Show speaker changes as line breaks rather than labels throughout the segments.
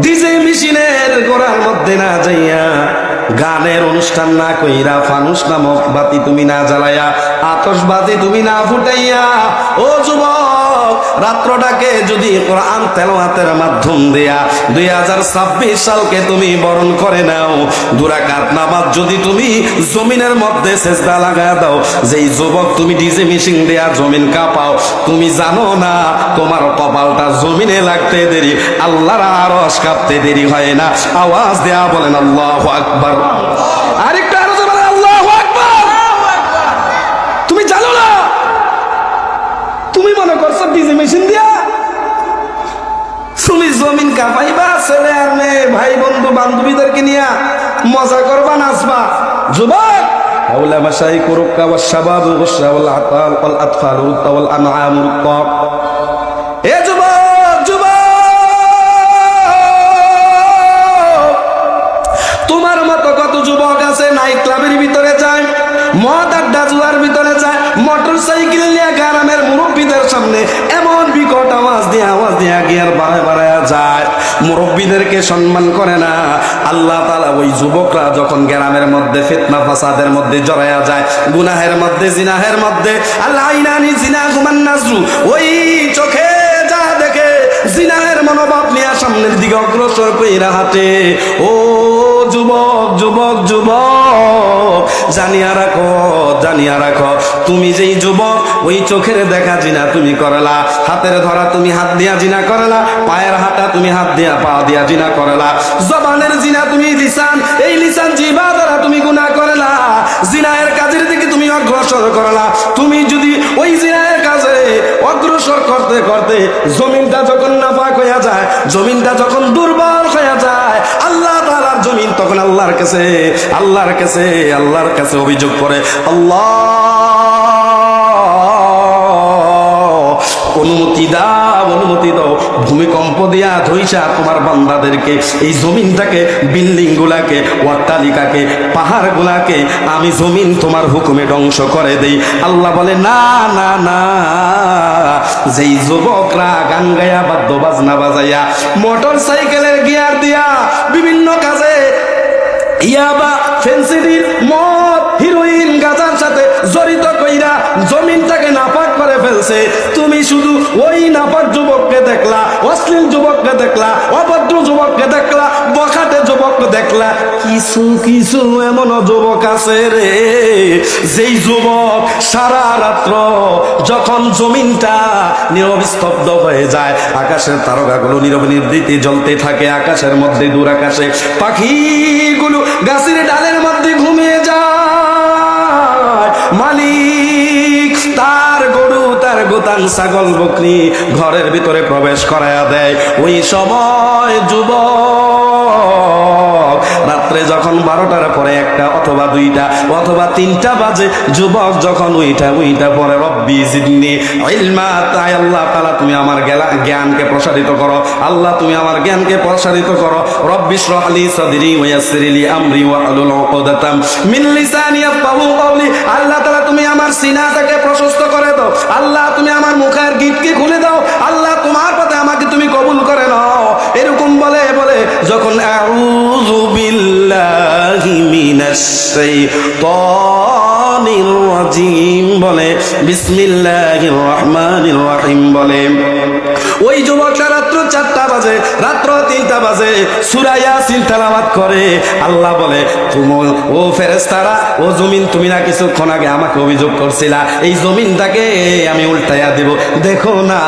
DJ মেশিনের গোড়ার মধ্যে না যাইয়া, গানের অনুষ্ঠান না কইরা, ফানুস নামক বাতি তুমি না জ্বালাইয়া, আতশবাজি তুমি না ফুটাইয়া, ও যুবক, রাত্রটাকে যদি কোরআন তেলাওয়াতের মাধ্যম দিয়া 2026 সালকে তুমি বরণ করে নাও, 2 রাকাত নামাজ যদি তুমি জমিনের মধ্যে সেজদা লাগায়া দাও, যেই যুবক তুমি ডিজে মেশিন দিয়া জমিন কাঁপাও, তুমি জানো না তোমার কপালটা জমিনে লাগতে দেরি, আল্লাহর আরশ কাঁপতে দেরি হয় না। আওয়াজ দেয়া বলেন আল্লাহু আকবার। আরেকটা আরো বলেন আল্লাহু আকবার। তুমি জানো না, তুমি মনে করছো ডিজে মেশিন দিয়া তুমি জমিন কাঁপাইবা, ছেলে আর মেয়ে, ভাই বন্ধু বান্ধবীদেরকে নিয়ে মজা করবা, নাচবা। যুবক, হাওলা মাশাইকু রুক্কা ওয়াস শাবাবু ওয়াল আতাল ওয়াল আতফাল ওয়াল আনআম রুক্কা। এ যুবক, যুবক, তোমার মতো কত যুবক আছে নাইট ক্লাবের ভিতরে যায়, মদ আড্ডা জুয়ার ভিতরে যায়, মোটরসাইকেল নিয়ে গ্রামের মুরব্বীদের সামনে এমন বিকট আওয়াজ দিয়ে গিয়ার বাড়ায় যায়, মুরব্বীদেরকে সম্মান করে না। আল্লাহ তাআলা ওই যুবকরা যখন গ্রামের মধ্যে ফিতনা ফাসাদের মধ্যে জড়ায়া যায়, গুনাহের মধ্যে, জিনাহের মধ্যে, আল্লাহ আইনানি জিনা গুমান নাজরু, ওই চোখে যা দেখে জিনাহের মনোভাব নিয়ে সামনের দিকে অগ্রসর কইরা হাঁটে। ও যুবক, যুবক, যুবক, জানিয়া রাখো, জানিয়া রাখো, তুমি যেই যুবক ওই চোখের দেখা জিনা তুমি করলা, হাতের ধরা তুমি হাত দিয়া জিনা করলা, পায়ের হাঁটা তুমি হাত দিয়া পা দিয়া জিনা করলা, জবানের জিনা তুমি লিসান, এই লিসান জিহ্বা দ্বারা তুমি গুনাহ করলা, জিনায়ের কাজের দিকে তুমি অগ্রসর করলা। তুমি যদি ওই জিনায়ের কাজে অগ্রসর করতে করতে জমিনটা যখন নাপাক হইয়া যায়, জমিনটা যখন দুর্বল হইয়া যায়, আল্লাহ তাআলার জমিন তখন আল্লাহর কাছে, আল্লাহর কাছে, আল্লাহর কাছে অভিযোগ করে, আল্লাহ অনুমতি দাও, অনুমতি দাও, ভূমিকম্প দিয়া ধইসা তোমার বান্দাদেরকে, এই জমিনটাকে, বিল্ডিং গুলাকে, অট্টালিকাকে, পাহাড় গুলাকে আমি জমিন তোমার হুকুমে ধ্বংস করে দেই। আল্লাহ বলে না না না, যেই যুবকরা গান গায়া, বাদ্য বাজনা বাজাইয়া, মোটর সাইকেলের গিয়ার দিয়া বিভিন্ন কাজে ইয়াবা, ফেন্সিডিল, মদ, হিরোইন, গাঁজার সাথে জড়িত কইরা জমিনটাকে নাপাক করে ফেলছে, তুমি শুধু ওই নাপাক যুবককে দেখলা, অশ্লীল যুবককে দেখলা, অভদ্র যুবককে দেখলা, বখাটে যুবককে দেখলা, কিছু কিছু এমন যুবক আছে রে, যেই যুবক সারা রাত্র যখন জমিনটা নীরব স্তব্ধ হয়ে যায়, আকাশের তারকাগুলো নীরব নিভৃতে জ্বলতে থাকে, আকাশের মধ্যে, দূর আকাশে পাখিগুলো গাছের ডালের মধ্যে ঘুমিয়ে যায়, মালিক তার গরু, তার গোতান, ছাগল, বকরি ঘরের ভিতরে প্রবেশ করায়া দেয়। ওই সময় যুবক রাত্রে যখন 12টার পরে 1টা অথবা 2টা অথবা 3টা বাজে, যুবক যখন উইটা পরে রব্বি জিদনি ইলমা, তাই আল্লাহ তাআলা তুমি আমার জ্ঞানকে প্রসারিত করো, আল্লাহ তুমি আমার জ্ঞানকে প্রসারিত করো, রব্বি ইশরাহ লি সাদরি ওয়া ইয়াসসির লি আমরি ওয়াহলুল উকদাতাম মিন লিসানি ইয়াফকাহু কওলি, আল্লাহ তাআলা তুমি আমার সিনাটাকে প্রশস্ত করে দাও, আল্লাহ তুমি আমার মুখের গিঁটকে খুলে দাও, আল্লাহ তোমার পথে আমাকে তুমি কবুল করে নাও। এরকম বলে বলে যখন আউযু বিল্লাহি মিনাশ শাইতানির রাজিম বলে, বিসমিল্লাহির রহমানির রহিম বলে, ওই যুবকটা রাত্র 4টা বাজে, রাত্র 3টা বাজে সূরা ইয়াসিন তেলাওয়াত করে। আল্লাহ বলে, তুমি ও ফেরেশতারা, ও জমিন, তুমি না কিছুক্ষণ আগে আমাকে অভিযোগ করছিলা, এই জমিনটাকে আমি উল্টাইয়া দেব, দেখো না।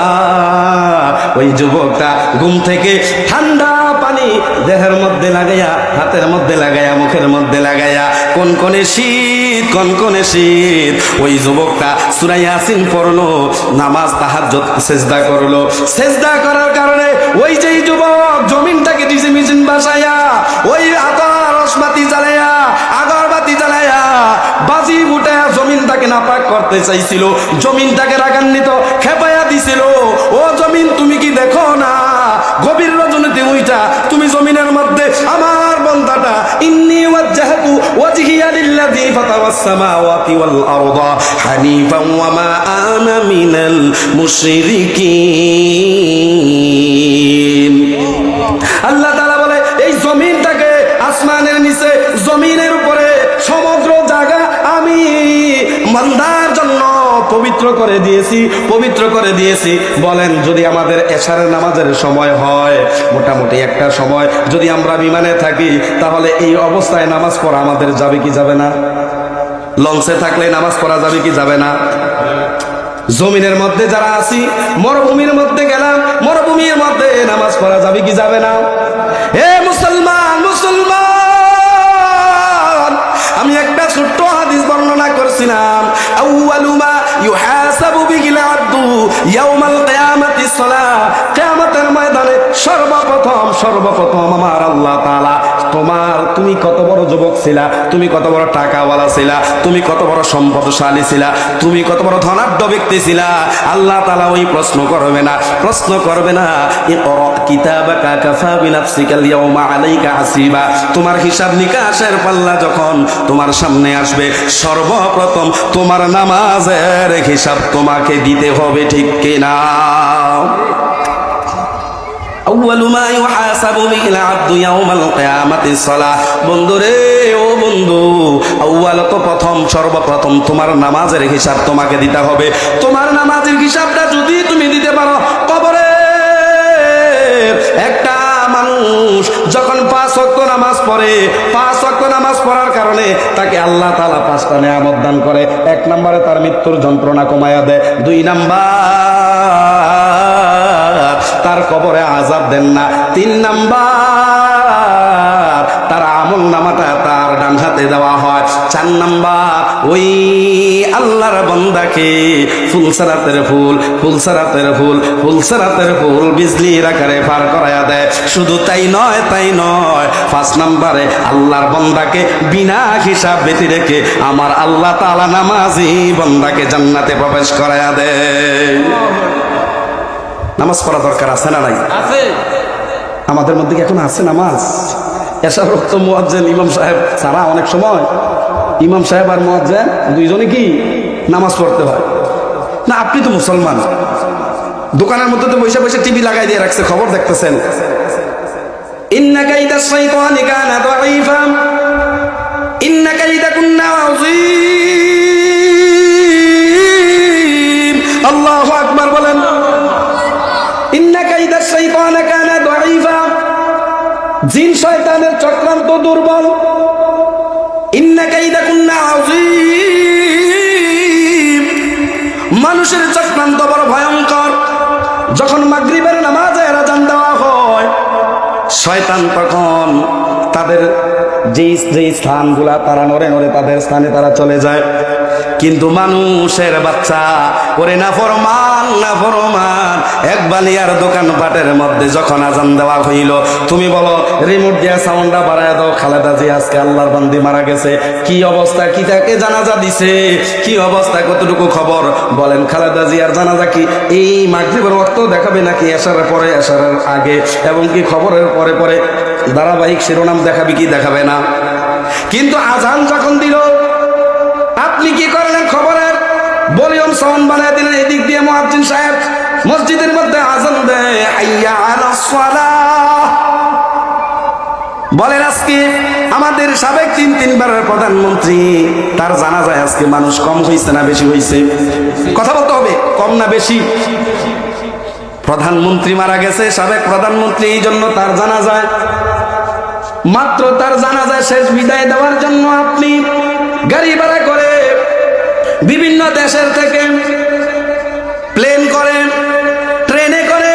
ওই যুবকটা ঘুম থেকে ঠান্ডা পানি দেহের মধ্যে লাগাইয়া, হাতের মধ্যে লাগাইয়া, মুখের মধ্যে লাগাইয়া, কনকনে শীত, কনকনে শীত, ওই যুবকটা সূরা ইয়াসিন পড়লো, নামাজ তাহাজ্জুদ সিজদা করলো, সিজদা করার কারণে ওই যেই যুবক জমিনটাকে ডিজে মেশিন বাসায়া, ওই আতশবাতি জ্বালায়া, আগরবাতি জ্বালায়া, বাজি ফুটায়া জমিনটাকে নাপাক করতে চাইছিল, জমিনটাকে রাগান্বিত খেপায়া দিছিল। ও জমিন, তুমি কি দেখো না গভীর রজনীতে উইটা তুমি জমিনের মধ্যে আমার বান্দাটা, ইন্নী ওয়াজ্জাহতু ওয়াজহিয়া লিল্লাযী ফাতারাস সামাওয়াতি ওয়াল আরদা হানিফান ওয়া মা আনা মিনাল মুশরিকিন। আল্লাহ করে দিয়েছি, পবিত্র করে দিয়েছি। বলেন যদি আমাদের এশারের নামাজের সময় হয়, মোটামুটি একটা সময় যদি আমরা বিমানে থাকি, তাহলে এই অবস্থায় নামাজ পড়া আমাদের যাবে কি যাবে না? লঞ্চে থাকলে নামাজ পড়া যাবে কি যাবে না? জমিনের মধ্যে যারা আছি, মরুভূমির মধ্যে গেলাম, মরুভূমির মধ্যে নামাজ পড়া যাবে কি যাবে না? হে মুসলমান, মুসলমান, আমি একটা ছোট্ট হাদিস বর্ণনা করছিলাম, আউয়ালু মা ইউহাসাবু বিহিল আবদু ইয়াউমাল কিয়ামাতিস সালাহ। কিয়ামতের ময়দানে সর্বপ্রথম আমার আল্লাহ তাআলা তুমি কত বড় যুবক ছিলা, তুমি কত বড় টাকাওয়ালা ছিলা, তুমি কত বড় সম্পদশালী ছিলা, তুমি কত বড় ধনাঢ্য ব্যক্তি ছিলা, আল্লাহ তাআলা ওই প্রশ্ন করবে না। ইকরা কিতাবাকা কাফা বিনাফসিকাল ইয়াউমা আলাইকা হাসিবা। তোমার হিসাব নিকাশের পাল্লা যখন তোমার সামনে আসবে, সর্বপ্রথম তোমার নামাজের হিসাব তোমাকে দিতে হবে, ঠিক কিনা? আউয়ালু মা ইউহাসাবু বিহিল আবদু ইয়াউমাল কিয়ামাতিস সালাহ। বন্ধুরে, ও বন্ধু, সর্বপ্রথম তোমার নামাজের হিসাব তোমাকে দিতে হবে। তোমার নামাজের হিসাবটা যদি তুমি দিতে পারো, কবরে একটা মানুষ যখন 5 ওয়াক্ত নামাজ পড়ে, 5 ওয়াক্ত নামাজ পড়ার কারণে তাকে আল্লাহ তাআলা 5টা নিয়ামত দান করে। 1 নম্বরে তার মৃত্যুর যন্ত্রণা কমায়া দেয়, 2 নাম্বার তার কবরে আযাব দেন না, 3 নাম্বার তার আমল নামাটা তার ডান হাতে দেওয়া হয়, 4 নাম্বার ওই আল্লাহর বান্দাকে ফুলসারাতের ফুল বিজলির আকারে পার করায়া দেয়। শুধু তাই নয়, 5 নম্বরে আল্লাহর বান্দাকে বিনা হিসাব ব্যতি রেখে আমার আল্লাহ তাআলা নামাজি বান্দাকে জান্নাতে প্রবেশ করায়া দেয়। নামাজ পড়া দরকার আছে না নাই? আছে। আমাদের মধ্যে কি এখন আছে নামাজ? এশার ওয়াক্ত মুয়াজ্জিন ইমাম সাহেব ছাড়া অনেক সময় ইমাম সাহেব আর মুয়াজ্জিন দুইজনে কি নামাজ পড়তে হয় না? আপনি তো মুসলমান, দোকানের মধ্যে তো বসে টিভি লাগাই দিয়ে রাখছে, খবর দেখতেছেন। ইন্না কাইদাশ শাইতানি কানা দাঈফা ইন্না কাইদাকুন্না আযীম। আল্লাহু আকবার বলেন। ইন্না কাইদাশ শাইতানি কানা দাঈফা, জিন শয়তানের চক্রান্ত দুর্বল। ইন্না কাইদাকুন্না আযীম, মানুষের চক্রান্ত বড় ভয়ঙ্কর। যখন মাগরিবের নামাজে আযান দেওয়া হয়, শয়তান তখন তাদের যে স্থানগুলা তারা নড়ে তাদের স্থানে তারা চলে যায়। কিন্তু মানুষের বাচ্চা করে নাফরমান, এক বালিয়ার দোকানপাটের মধ্যে যখন আযান দেওয়া হইল, তুমি বলো রিমোট দিয়া সাউন্ডটা বাড়ায় দাও, খালেদা জি আজকে আল্লাহর বান্দি মারা গেছে, কি অবস্থা, কি তাকে জানাজা দিছে, কি অবস্থা, কতটুকু খবর বলেন? খালেদা জি আর জানাজা কি এই মাগরিবের ওয়াক্ত দেখাবে নাকি এশারের পরে, এশারের আগে, এবং কি খবরের পরে ধারাবাহিক শিরোনাম দেখাবে কি দেখাবে না? কিন্তু আযান যখন দিল, আপনি কি করলেন? খবরের ভলিউম সাউন্ড বানায় দিলেন। এদিক দিয়ে মুয়াজ্জিন সাহেব মসজিদের মধ্যে আযান দেয়, হাইয়া আলাস সালাহ। বলেন আজকে আমাদের সাবেক 3 বারের প্রধানমন্ত্রী, তার জানাজায় আজকে মানুষ কম হয়েছে না বেশি হয়েছে? কথা বলতে হবে, কম না বেশি? প্রধানমন্ত্রী মারা গেছে, সাবেক প্রধানমন্ত্রী, এই জন্য তার জানাজায়, মাত্র তার জানাজায় শেষ বিদায় দেওয়ার জন্য আপনি গাড়ি ভাড়া করে বিভিন্ন দেশের থেকে প্লেন করে, ট্রেনে করে,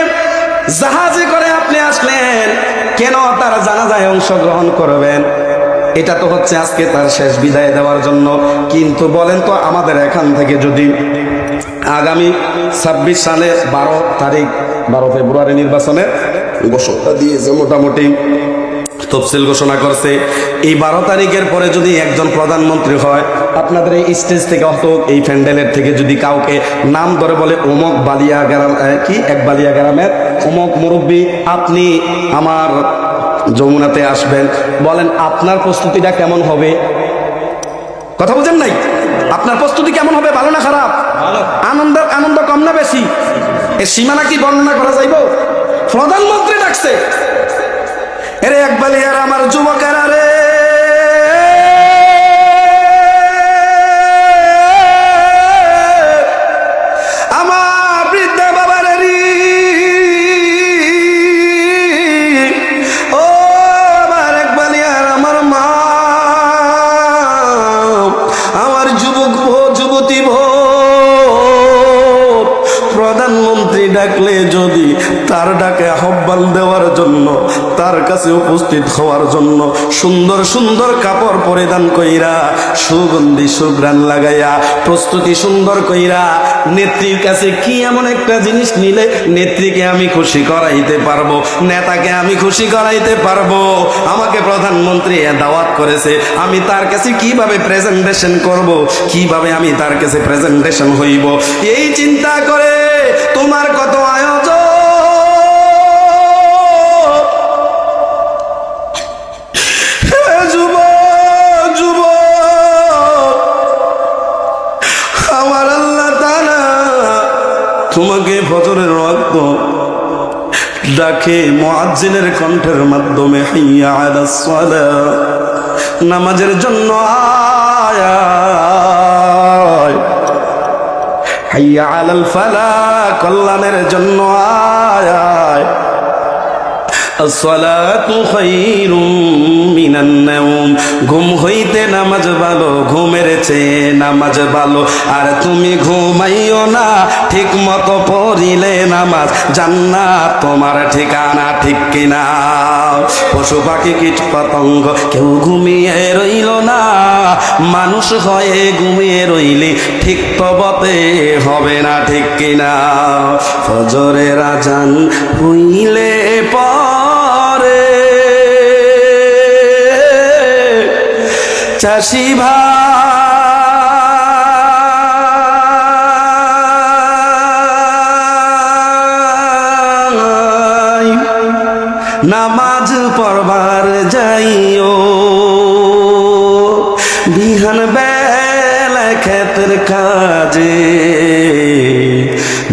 জাহাজে করে আপনি আসলেন। কেন তার জানাজায় অংশগ্রহণ করবেন? এটা তো হচ্ছে আজকে তার শেষ বিদায় দেওয়ার জন্য। কিন্তু বলেন তো, আমাদের এখান থেকে যদি আগামী 26 সালের 12 ফেব্রুয়ারি নির্বাচনের ঘোষণা দিয়েছে, মোটামুটি তফসিল ঘোষণা করছে, এই 12 তারিখের পরে যদি একজন প্রধানমন্ত্রী হয়, আপনাদের এই স্টেজ থেকে অত এই প্যান্ডেলের থেকে যদি কাউকে নাম ধরে বলে অমুক বালিয়া গ্রাম, কি এক বালিয়া গ্রামের অমুক মুরব্বী, আপনি আমার যমুনাতে আসবেন, বলেন আপনার প্রস্তুতিটা কেমন হবে? কথা বুঝেন নাই? আপনার প্রস্তুতি কেমন হবে? ভালো না খারাপ? আনন্দ কম না বেশি? এর সীমানা কি বর্ণনা করা যাইব? প্রধানমন্ত্রী ডাকছে, এরে এক বালিয়ার আমার যুবকেরা রে, জন্য, তার কাছে উপস্থিত হওয়ার জন্য সুন্দর সুন্দর কাপড় পরিধান কইরা, সুগন্ধি সুঘ্রাণ লাগাইয়া, প্রস্তুতি সুন্দর কইরা, নেত্রীর কাছে কি এমন একটা জিনিস নিলে নেত্রীকে আমি খুশি করাইতে পারবো, নেতাকে আমি খুশি করাইতে পারবো, আমাকে প্রধানমন্ত্রী দাওয়াত করেছে, আমি তার কাছে কিভাবে প্রেজেন্টেশন করব, কিভাবে আমি তার কাছে প্রেজেন্টেশন হইব, এই চিন্তা করে তোমার কত আয়োজন। আমার আল্লাহ তাআলা তোমাকে ফজরের ওয়াক্ত ডাকে মুয়াজ্জিনের কণ্ঠের মাধ্যমে, হাইয়া আলাস সালাহ, নামাজের জন্য আয়, হাইয়া আলাল ফালাহ, কল্যাণের জন্য আয়, আসসালাতু খায়রুম মিনান নাওম, ঘুম হইতে নামাজ ভালো, ঘুমের চেয়ে নামাজ ভালো। আর তুমি ঘুমাইও না, ঠিক মতো পড়িলে নামাজ জান্নাত তোমার ঠিকানা, ঠিক কিনা? পশু পাখি কীট পতঙ্গ কেউ ঘুমিয়ে রইল না, মানুষ হয়ে ঘুমিয়ে রইলে ঠিক তবতে হবে না, ঠিক কিনা? ফজরের আজান হইলে পরে চাষি ভাই নামাজ পড়বার যাইও, বিহান বেলা ক্ষেতের কাজে,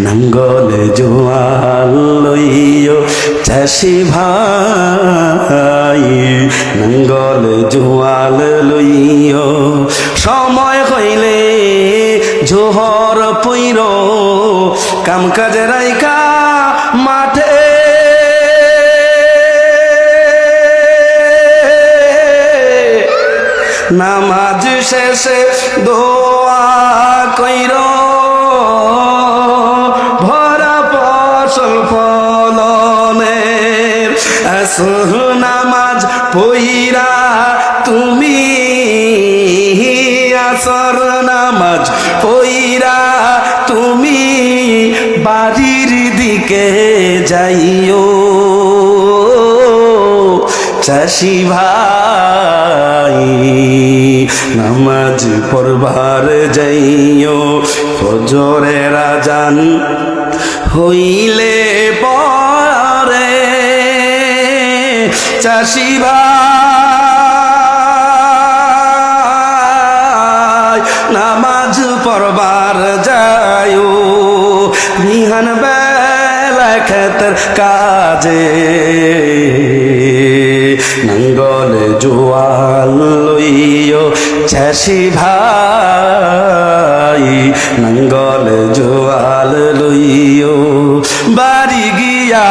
নাঙ্গলে জোয়াল লইও চাষি ভাই, নাঙ্গলে জোয়াল লইও, সময় হইলে জোহর পইর, কাম কাজে রাইকা মাঠে নামাজ শেষে দোয়া কইর, ভরা ফসল ফলনের, আসর নামাজ পইরা তুমি, আসর নামাজ পইরা তুমি বাড়ির দিকে যাইও, চাষি ভাই নামাজ পড়বার যাইও, ফজরের আজান হইলে পরে চাষি ভাই নামাজ পড়বার যাইও, বিহান বেলা ক্ষেতের কাজে, নাঙ্গলে জোয়াল লইও চাষি ভাই, নাঙ্গলে জোয়াল লইও, বাড়ি গিয়া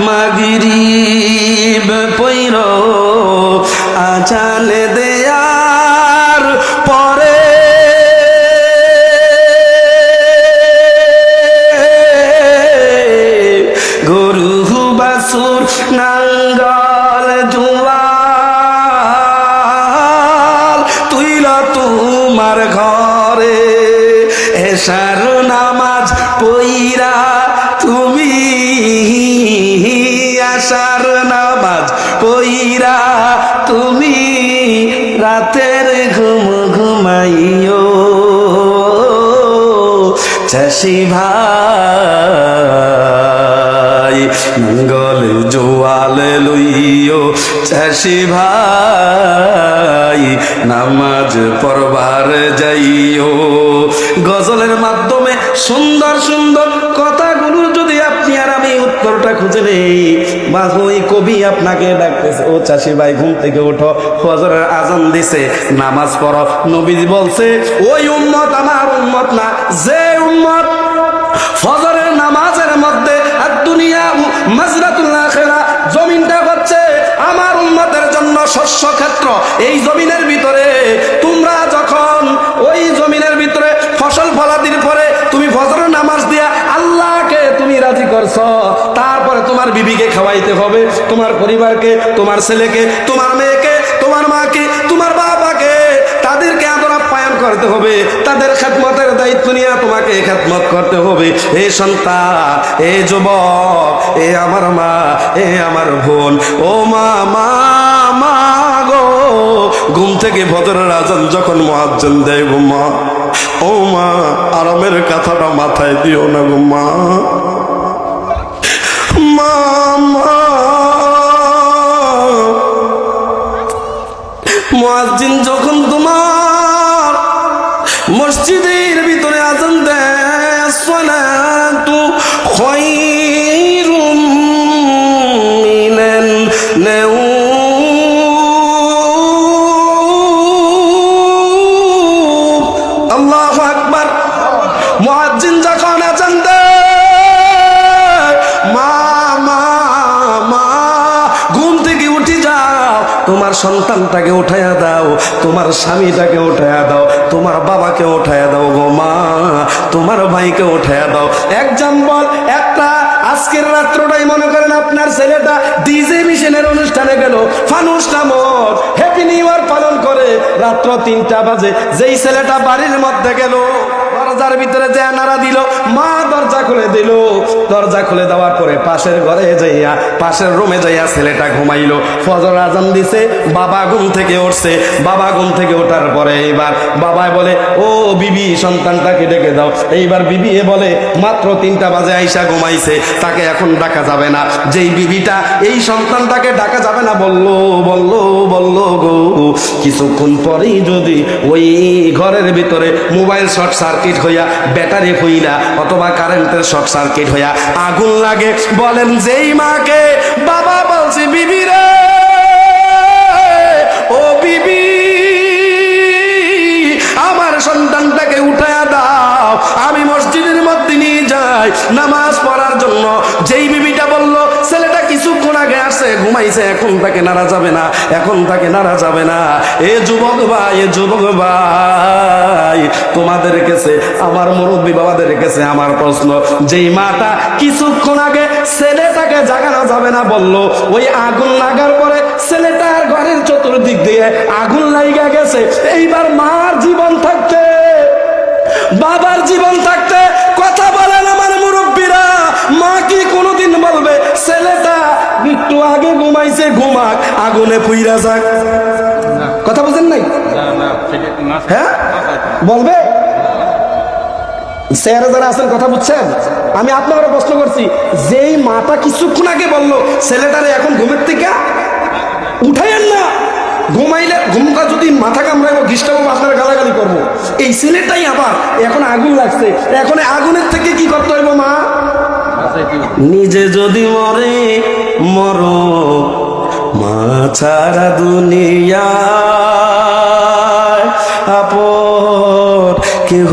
মাগরিব পইর, আজান দেয়ার পরে গরু বাছুর নাঙ্গল জোয়াল তুইলা তোমার ঘরে, এশার নামাজ পইরা তুমি, আশার নামাজ পইরা তুমি রাতের ঘুম ঘুমাইও, চাষি ভাই নাঙ্গল জোয়াল লইও, চাষি ভাই নামাজ পড়বার যাইও। গজলের মাধ্যমে সুন্দর সুন্দর কথাগুলো যদি আপনি আর আমি উত্তরটা খুঁজে নেই, বা ওই কবি আপনাকে ডাকতেছে, ও চাষি ভাই ঘুম থেকে ওঠো, ফজরের আজান দিছে, নামাজ পড়ো। নবীজি বলছে ওই উম্মত আমার উম্মত না, যে উম্মত ফজরের নামাজের মধ্যে আর দুনিয়া মাজরাতুল আখিরা, জমিনটা হচ্ছে আমার উম্মতের জন্য শস্য ক্ষেত্র। এই জমিনের ভিতরে তোমরা যখন ওই জমিনের ভিতরে ফসল ফলাদির পরে তুমি ফজরের নামাজ দিয়া আল্লাহকে তুমি রাজি করছো, করছো, তারপরে তোমার বিবিকে খাওয়াইতে হবে, তোমার পরিবারকে, তোমার ছেলেকে, তোমার মেয়েকে, তোমার মাকে, তোমার বাবাকে, তাদেরকে আদর আপ্যায়ন করতে হবে, তাদের খেদমতের দায়িত্ব নিয়ে তোমাকে খেদমত করতে হবে। এ সন্তান, এ যুবক, এ আমার মা, এ আমার বোন, ও মা, মা, মা গো, ঘুম থেকে ফজরের আজান যখন মুয়াজ্জিন দেয় গো মা, ও মা, আরামের কথাটা মাথায় দিও না গো মা, মা, মা। মুয়াজ্জিন যখন তোমার মসজিদের ভিতরে আজান দেয়, সালাতু খায়রুম মিনান নাওম, আল্লাহু আকবার। মুয়াজ্জিন যখন আজান দেয়, মা, মা, মা, ঘুম থেকে উঠে যাও, তোমার সন্তানটাকে উঠাইয়া দাও, তোমার স্বামীটাকে উঠাইয়া দাও, তোমার বাবাকে উঠাইয়া দাও গো মা, তোমার ভাইকে উঠাইয়া দাও। এক্সাম্পল একটা, আজকের রাত্রটাই মনে করেন আপনার ছেলেটা ডিজে মিশনের অনুষ্ঠানে গেল, ফানুস নামক হ্যাপি নিউ ইয়ার পালন করে, রাত্র 3টা বাজে, যেই ছেলেটা বাড়ির মধ্যে গেল, দরজার ভিতরে যে নাড়া দিল, মা দরজা খুলে দিল, দরজা খুলে দেওয়ার পরে পাশের ঘরে যাইয়া, পাশের রুমে যাইয়া ছেলেটা ঘুমাইলো, ফজর আজান দিছে, বাবা ঘুম থেকে উঠছে, বাবা ঘুম থেকে ওঠার পরে এইবার বাবা বলে, ও বিবি, সন্তানটাকে ডেকে দাও। এইবার বিবি বলে, মাত্র 3টা বাজে আইসা ঘুমাইছে, তাকে এখন ডাকা যাবে না। যেই বিবিটা এই সন্তানটাকে ডাকা যাবে না বললো, বললো, বললো গো, কিছুক্ষণ পরেই যদি ওই ঘরের ভিতরে মোবাইল শর্ট সার্কিট হইয়া, ব্যাটারি হইলা, অথবা কারেন্টের শর্ট সার্কিট হইয়া আগুন লাগে, বলেন যেই মাকে বাবা বলছে, বিবি রে, ও বিবি, আমার সন্তানটাকে উঠায়া দাও, আমি মসজিদের মধ্যে নিয়ে যাই নামাজ পড়ার জন্য। যেই বিবিটা বললো, ছেলেটা কিছুক্ষণ আগে আসে, ঘুমাইছে, এখন তাকে নাড়া যাবে না, এখন তাকে নাড়া যাবে না। এ যুবক ভাই, এ যুবক ভাই, তোমাদের কাছে, আমার মুরব্বী বাবাদের কাছে আমার প্রশ্ন, যেই মাটা কিছুক্ষণ আগে ছেলেটাকে জাগানো যাবে না বললো, ওই আগুন লাগার পরে ছেলেটার ঘরের চতুর্দিক দিয়ে আগুন লাগা গেছে, এইবার মার জীবন থাকতে, বাবার জীবন থাকতে, কথা বলেন আমার মুরব্বীরা, মা কি কোনোদিন বলবে ছেলেটা একটু আগে ঘুমাইছে, ঘুমাক, আগুনে পুইরা যাক? কথা বলছেন নাই? হ্যাঁ, বলবে? স্যারে যারা আছেন কথা বুঝছেন? আমি আপনারা প্রশ্ন করছি, যেই মাটা কিছুক্ষণ আগে বললো ছেলেটারে এখন ঘুমের থেকে উঠাইয়েন না, ঘুমাইলে ঘুমটা যদি মাথা কামড়াইবো, ঘিষ্টাবো, আপনারা গালাগালি করবো, এই ছেলেটাই আবার এখন আগুন লাগছে, এখন আগুনের থেকে কি করতে হইব মা? নিজে যদি মরে মরো, মা ছাড়া দুনিয়া আপন কেহ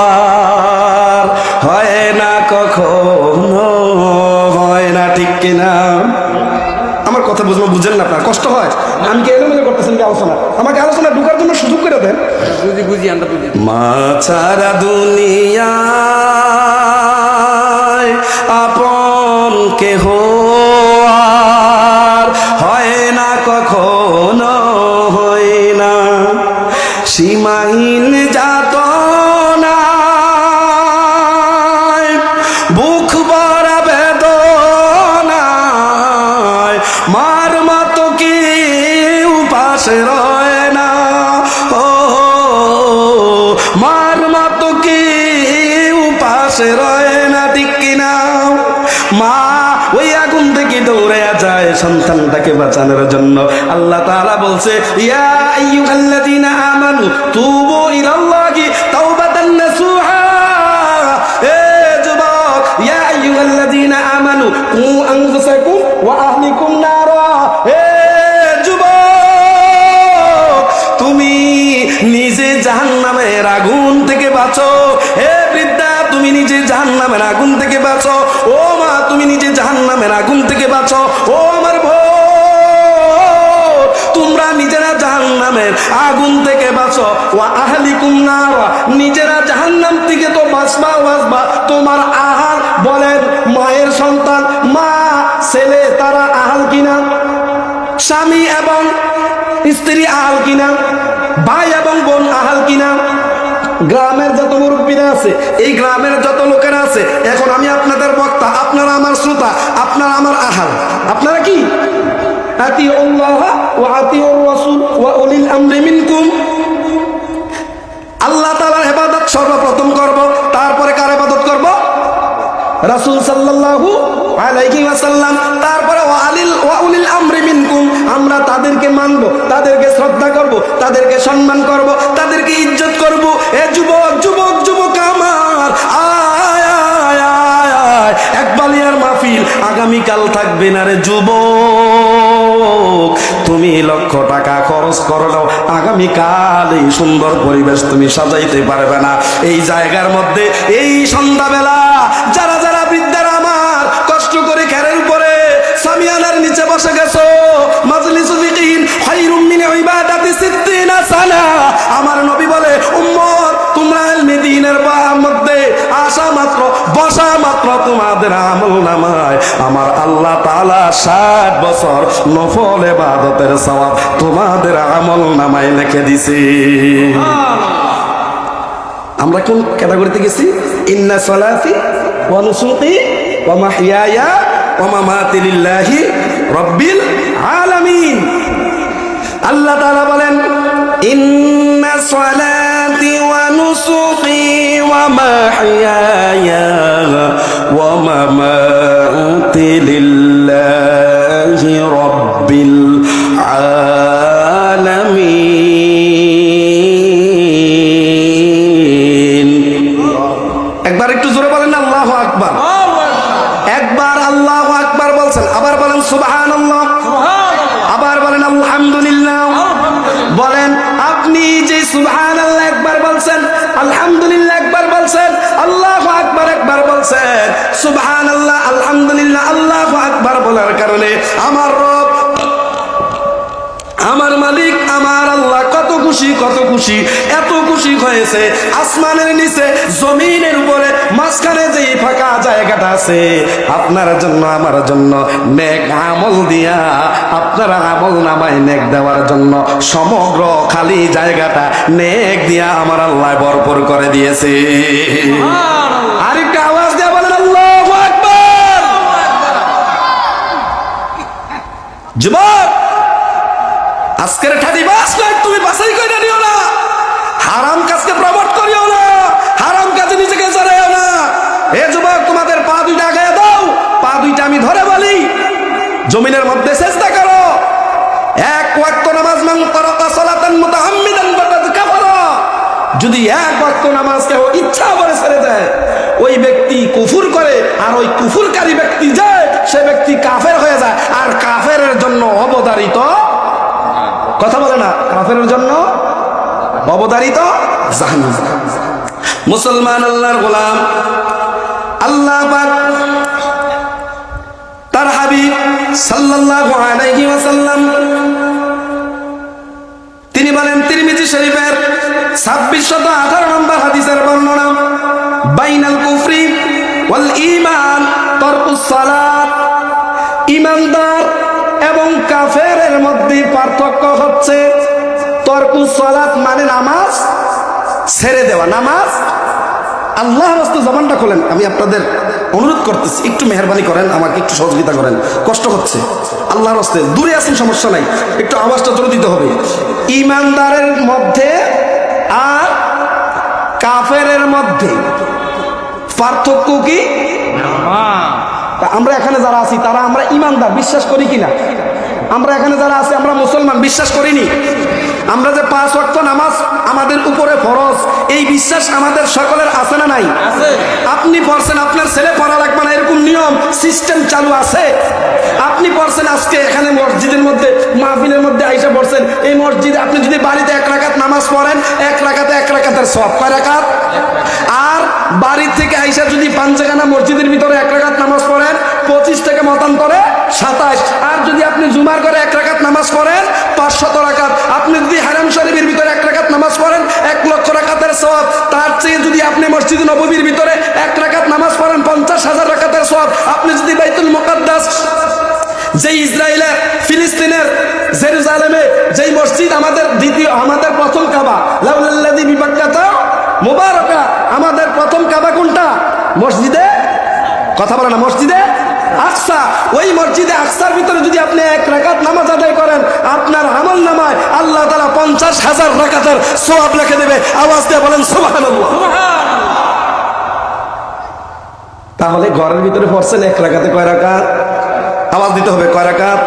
আর হয় না, কখনো হয় না, ঠিক কিনা? আমার কথা বুঝলো, বুঝেন না আপনার? কষ্ট হয়? আমি কি এলোমেলো করতেছেন কি আলোচনা? আমাকে আলোচনা ঢুকার জন্য সুযোগ করে দেন। মা ছাড়া দুনিয়া আপন কেহ আর হয় না, কখনো হয় না, সীমাহীন যাতনায়, বুক ভরা বেদনায়, মার মতো কেউ পাশে রয় না, ও মার মতো কেউ পাশে রয় না, ঠিক কিনা? মা ওই আগুন থেকে দৌড়ে যায় সন্তানটাকে বাঁচানোর জন্য। আল্লাহ তাআলা বলছে, ইয়া আইয়ুহাল্লাযীনা আমানু তুবু ইলাল্লাহি তাওবাতান নাসুহা। এ যুবক, ইয়া আইয়ুহাল্লাযীনা আমানু কু আনফুসাকুম ওয়া আহলিকুম নারা। এ যুবক, তুমি নিজে জাহান্নামের আগুন থেকে বাঁচো। হে বৃদ্ধা, তুমি নিজে জাহান্নামের আগুন থেকে বাঁচো। ও মা, তুমি নিজে জাহান্নামের আগুন থেকে বাঁচো। ও আমার ভাই, তোমরা নিজেরা জাহান্নামের আগুন থেকে বাঁচো। ওয়া আহলিকুম নার, নিজেরা জাহান্নাম থেকে তো বাঁচবা, তোমার আহার বলেন ছেলে তারা আহাল কিনা, স্বামী এবং স্ত্রী আহাল কিনা, ভাই এবং বোন আহাল কিনা, গ্রামের যত মুরব্বীরা আছে, এই গ্রামের যত লোকেরা আছে, এখন আমি আপনাদের বক্তা, আপনারা আমার শ্রোতা, আপনারা আমার আহাল। আপনারা কি? আতিউল্লাহ ওয়া আতিউর রাসূল ওয়া উলিল আমরি মিনকুম। আল্লাহ তাআলার ইবাদত সর্বপ্রথম করব, তারপরে কার ইবাদত করব? রাসূল সাল্লাল্লাহু আলাইহি ওয়াসাল্লাম, তারপরে ওয়া উলিল আমরি মিনকুম। আমরা তাদেরকে মানব, তাদেরকে শ্রদ্ধা করব, তাদেরকে সম্মান করব, তাদেরকে ইজ্জত করব। এ যুবক যুবক যুবক আমার, আয় আয় আয় আয়, একবালিয়ার মাহফিল আগামীকাল থাকবে না রে যুবক। তুমি লক্ষ টাকা খরচ করলেও আগামীকাল এই সুন্দর পরিবেশ তুমি সাজাইতে পারবে না। এই জায়গার মধ্যে এই সন্ধ্যাবেলা যারা যারা বৃদ্ধারা আমার কষ্ট করে ঘেরের উপরে সামিয়ানার নিচে বসে গেছো, মাজলিসু ফিকিহিন খায়রুম মিন ইবাদাতি 60 সানা। আমার নবী বলে, উম্মত তোমরা ইলমে দ্বীনের মধ্যে আসা মাত্র, বসা মাত্র তোমাদের আমলনামায় আমার আল্লাহ তাআলা 60 বছর নফল ইবাদতের সওয়াব তোমাদের আমলনামায় লিখে দিয়েছে। আমরা কোন ক্যাটাগরিতে গেছি? ইন্না সলাতি ওয়া নুসুকি ওয়া মাহইয়ায়া ওয়া মামাতি লিল্লাহি রাব্বিল আলামিন। আল্লাহ তাআলা বলেন, ইন্না সলাতি ওয়া নুসুকি ওয়া মাহইয়ায়া ওয়া মামাতি লিল্লাহি রাব্বিল আলামিন। একবার একটু জোরে বলেন আল্লাহু আকবার। একবার আল্লাহু আকবার বলছেন, আবার বলেন সুবহানাল্লাহ, আবার বলেন আলহামদুলিল্লাহ। বলেন আপনি যে সুবহানাল্লাহ একবার বলছেন, আলহামদুলিল্লাহ একবার বলছেন, আল্লাহু আকবার একবার বলছেন, সুবহানাল্লাহ আলহামদুলিল্লাহ আল্লাহু আকবার বলার কারণে আমার রব, আমার মালিক, আমার আল্লাহ কত খুশি, কত খুশি, এত খুশি হয়েছে আসমানের নিচে জমিনের উপরে মাঝখানে যে ফাঁকা জায়গাটা আছে আপনার জন্য আমার জন্য নেক আমল দিয়া, আপনার আমল নামায় নেক দেওয়ার জন্য সমগ্র খালি জায়গাটা নেক দিয়া আমার আল্লাহ ভরপুর করে দিয়েছে। আরেকটা আওয়াজ দিয়ে বলেন আল্লাহু আকবার। যুবক, আজকের ঠাডি বাস লাইট তুমি বাছাই করে নিও না, হারাম কাজকে প্রমোট করিও না, হারাম কাজে নিজেকে জড়াইও না। এ যুবক, তোমাদের পা দুইটা আগায় দাও, পা দুইটা আমি ধরে বলি, জমিনের মধ্যে চেষ্টা করো। এক ওয়াক্ত নামাজ মান তারাকা সালাতান মুতাআম্মিদান ফাকাদ কাফারা। যদি এক ওয়াক্ত নামাজ কেউ ইচ্ছা করে ছেড়ে দেয়, ওই ব্যক্তি কুফর করে, আর ওই কুফরকারী ব্যক্তি যে সে ব্যক্তি কাফের হয়ে যায়। আর কাফেরের জন্য অবধারিত, কথা বলে না, কাফেরের জন্য অবধারিত জাহান্নাম। মুসলমান আল্লাহর গোলাম, আল্লাহ পাক তার হাবিব সাল্লাল্লাহু আলাইহি ওয়াসাল্লাম তিনি বলেন, তিরমিজি শরীফের 2618 নম্বর হাদিসের বর্ণনা, বাইনাল কুফরি ওয়াল ঈমান তারকুস সালাত। ঈমানদার এবং কাফেরের মধ্যে পার্থক্য হচ্ছে তারকুস সালাত মানে নামাজ ছেড়ে দেওয়া। নামাজ, আল্লাহর রাস্তায় জবানটা খোলেন, আমি আপনাদের অনুরোধ করতেছি একটু মেহরবানি করেন, আমাকে একটু সহযোগিতা করেন, কষ্ট হচ্ছে। আল্লাহর রাস্তায় দূরে আছেন সমস্যা নাই, একটু আওয়াজটা জোরে দিতে হবে। ঈমানদারের মধ্যে আর কাফেরের মধ্যে পার্থক্য কি? আমরা এখানে যারা আছি তারা আমরা ঈমানদার বিশ্বাস করি কিনা? আমরা এখানে যারা আছি আমরা মুসলমান বিশ্বাস করিনি? আমরা যে 5 ওয়াক্ত নামাজ আমাদের উপরে ফরজ, এই বিশ্বাস আমাদের সকলের আছে না নাই? আপনি পড়ছেন, আপনার ছেলে পড়া লাগবে না এরকম নিয়ম সিস্টেম চালু আছে। আপনি পড়ছেন আজকে এখানে মসজিদের মধ্যে মাহফিলের মধ্যে আইসা পড়ছেন, এই মসজিদে আপনি যদি বাড়িতে 1 রাকাত নামাজ পড়েন, 1 রাকাতের সওয়াব কয় রাকাত? আর বাড়ির থেকে আইসা যদি 5 জায়গা মসজিদের ভিতরে 1 রাকাত নামাজ পড়েন, 25 থেকে মতান্তরে 27। আর যদি আপনি জুমার করে 1 রাকাত নামাজ পড়েন 500 রাকাত। আপনি যদি হারাম শরীফের ভিতরে 1 রাকাত নামাজ পড়েন 1 লক্ষ রাকাতের সওয়াব। তার চেয়ে যদি আপনি মসজিদ নববীর ভিতরে 1 রাকাত নামাজ পড়েন 50,000 রাকাতের সওয়াব। আপনি যদি বাইতুল মুকাদ্দাস যে ইসরায়েলের ফিলিস্তিনের জেরুজালেমে যেই মসজিদ আমাদের প্রথম কাবা, লাউলাল্লাযী বিবাক্কাতা মুবারাকা, আমাদের প্রথম কাবা কোনটা? মসজিদে, কথা বলে না, মসজিদে আকসা। ওই মসজিদে আকসার ভিতরে যদি আপনি 1 রাকাত নামাজ আদায় করেন, আপনার আমল নামায় আল্লাহ তাআলা 50,000 রাকাতের সওয়াব লিখে দেবে। আওয়াজ দিয়ে বলেন সুবহানাল্লাহ। তাহলে ঘরের ভিতরে পড়ছেন 1 রাকাতে কয় রাকাত? আওয়াজ দিতে হবে, কয় রাকাত?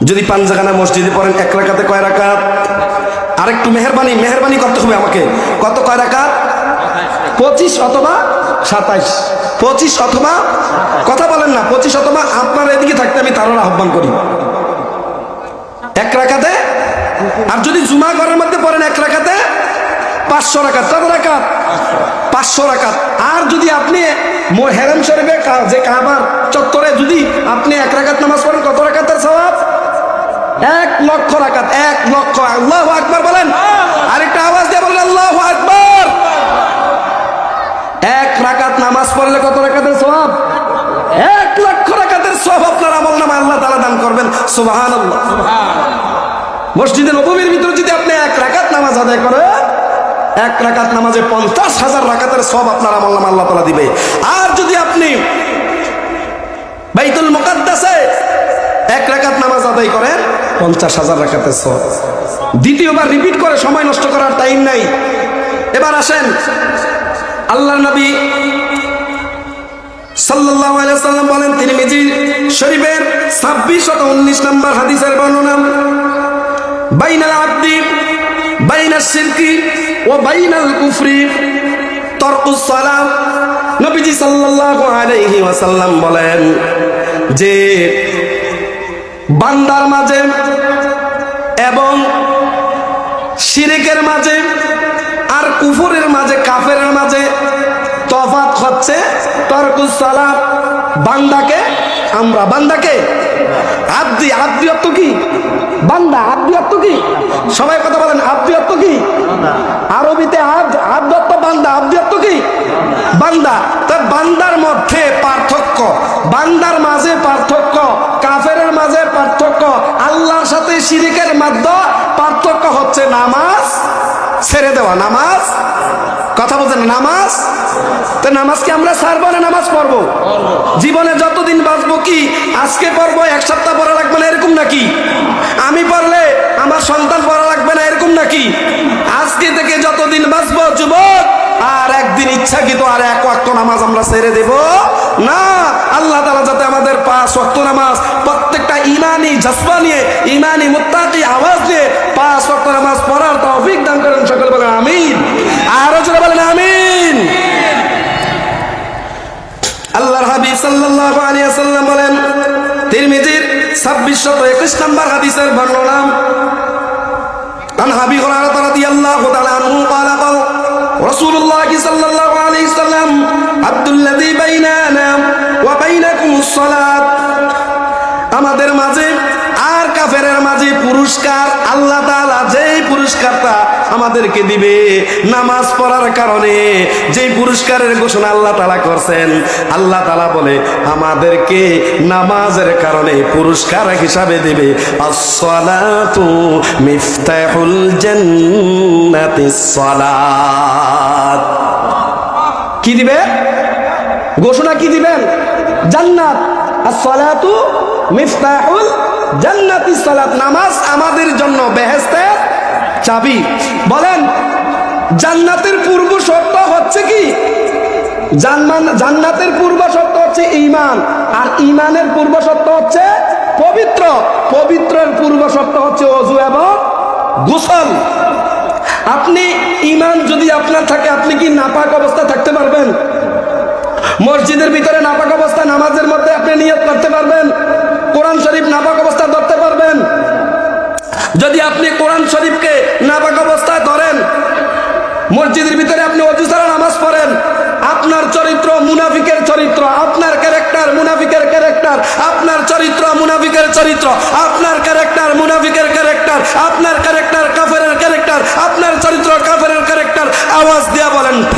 যদি পাঞ্জাখানা মসজিদে পড়েন 1 রাকাতে কয় রাকাত? আরেকটু মেহরবানি করতে হবে আমাকে, কত, কয় রাকাত? 25 অথবা 27, 25 অথবা, কথা বলেন না, 25 অথবা, আপনার এদিকে থাকতে আমি তার আহ্বান করি 1 রাকাতে। আর যদি জুমা ঘরের মধ্যে পড়েন 1 রাকাতে 500 রাকাত। কত রাকাত? 500 রাকাত। আর যদি আপনি হেরেম শরীফে যে কাবার চত্বরে যদি আপনি 1 রাকাত নামাজ পড়েন, কত রাকাতের সওয়াব? 1 লক্ষ রাকাত। 1 লক্ষ। আল্লাহু আকবার বলেন। আরেকটা আওয়াজ দিয়ে বলেন আল্লাহু আকবার। 1 রাকাত নামাজ পড়লে কত রাকাতের সওয়াব? 1 লক্ষ রাকাতের সওয়াব আপনার আমলনামায় আল্লাহ তাআলা দান করবেন। সুবহানাল্লাহ। মসজিদে নববীর ভিতরে যদি আপনি 1 রাকাত নামাজ আদায় করেন, 1 রাকাত নামাজে 50,000 রাকাতের সওয়াব আপনার আমলনামায় আল্লাহ তাআলা দিবে। আর যদি আপনি বাইতুল মুকাদ্দাসে 1 রাকাত নামাজ আদায় করেন, 50,000 রাকাতের সওয়াব। দ্বিতীয়বার রিপিট করে সময় নষ্ট করার টাইম নাই। এবার আসেন, আল্লাহর নবী সাল্লাল্লাহু আলাইহি ওয়াসাল্লাম বলেন, তিরমিজি শরীফের 2619 নম্বর হাদিসের বর্ণনা, বাইনাল আবদি বাইনাশ শিরকি ওয়া বাইনাল কুফরি তারকুস সালাম। নবীজি সাল্লাল্লাহু আলাইহি ওয়াসাল্লাম বলেন যে বান্দার মাঝে এবং শিরকের মাঝে আর কুফরের মাঝে, কাফেরের মাঝে তফাৎ হচ্ছে তারকুস সালাত। বান্দাকে আব্দি অর্থ কি? বান্দা। আব্দি অর্থ কি? সবাই কথা বলেন, আব্দি অর্থ কি? আরবিতে আব্দ অর্থ বান্দা, আব্দি অর্থ কি? বান্দা। তা বান্দার মধ্যে পার্থক্য, বান্দার মাঝে পার্থক্য, কাফেরের মাঝে পার্থক্য, আল্লাহর সাথে শিরকের মধ্যে পার্থক্য হচ্ছে নামাজ ছেড়ে দেওয়া। নামাজ, কথা বলছেন, নামাজ। তো নামাজ কি আমরা ছাড়বো না নামাজ পড়বো? জীবনে যতদিন বাঁচবো কি আজকে পড়বো, 1 সপ্তাহ পড়া লাগবে না এরকম নাকি? আমি পড়লে আমার সন্তান পড়া লাগবে না এরকম নাকি? আজকে থেকে যতদিন বাঁচবো যুবক, আর একদিন ইচ্ছাকৃত আর 1 ওয়াক্ত নামাজ আমরা ছেড়ে দেব না। আল্লাহ তাআলা যাতে আমাদের 5 ওয়াক্ত নামাজ প্রত্যেকটা ইমানি জজবা নিয়ে, ইমানি মুত্তাকি আওয়াজ নিয়ে 5 ওয়াক্ত নামাজ পড়ার তৌফিক দান করেন। সকলে বলেন আমিন। আরো জোরে বলেন আমিন। আল্লাহর হাবিব সাল্লাল্লাহু আলাইহি ওয়াসাল্লাম বলেন, তিরমিজির 2621 নম্বর হাদিসের বর্ণনা, আন আবি হুরায়রা রাদিয়াল্লাহু তাআলা আনহু ক্বালা ক্বালা রাসূলুল্লাহ সাল্লাল্লাহু আলাইহি ওয়াসাল্লাম, আব্দুল্লাযী বাইনানা ওয়া বাইনাকুমুস সালাত। আমাদের মাঝে আর কাফেরের মাঝে পুরস্কার, আল্লাহ তাআলা যেই পুরস্কারটা আমাদেরকে দিবে নামাজ পড়ার কারণে, যেই পুরস্কারের ঘোষণা আল্লাহ তাআলা করছেন, আল্লাহ তাআলা বলে আমাদেরকে নামাজের কারণে পুরস্কার হিসাবে দিবে আস-সালাতু মিফতাহুল জান্নাতিস সালাত। কি দিবে? ঘোষণা কি দিবেন? জান্নাত। আস-সালাতু মিফতাহুল জান্নাতিস সালাত। নামাজ আমাদের জন্য বেহেশতের চাবি। বলেন, জান্নাতের পূর্ব শর্ত হচ্ছে কি? জান্নাতের পূর্ব শর্ত হচ্ছে ঈমান, আর ঈমানের পূর্ব শর্ত হচ্ছে পবিত্র, পবিত্রের পূর্ব শর্ত হচ্ছে ওযু এবং গোসল। আপনি ঈমান যদি আপনার থাকে, আপনি কি নাপাক অবস্থা থাকতে পারবেন? মসজিদের ভিতরে নাপাক অবস্থা নামাজের মধ্যে আপনি নিয়ত করতে পারবেন? কোরআন শরীফ নাপাক অবস্থা ধরতে পারবেন? যদি আপনি কোরআন শরীফকে নাপাক অবস্থায় ধরেন, মসজিদের ভিতরে আপনি ওযু ছাড়া নামাজ পড়েন, আপনার চরিত্র মুনাফিকের চরিত্র, আপনার ক্যারেক্টার মুনাফিকের ক্যারেক্টার, আপনার চরিত্র মুনাফিকের চরিত্র, আপনার ক্যারেক্টার মুনাফিকের ক্যারেক্টার, আপনার ক্যারেক্টার কাফেরের ক্যারেক্টার, আপনার চরিত্র কাফেরের ক্যারেক্টার। আওয়াজ দিয়া বলেন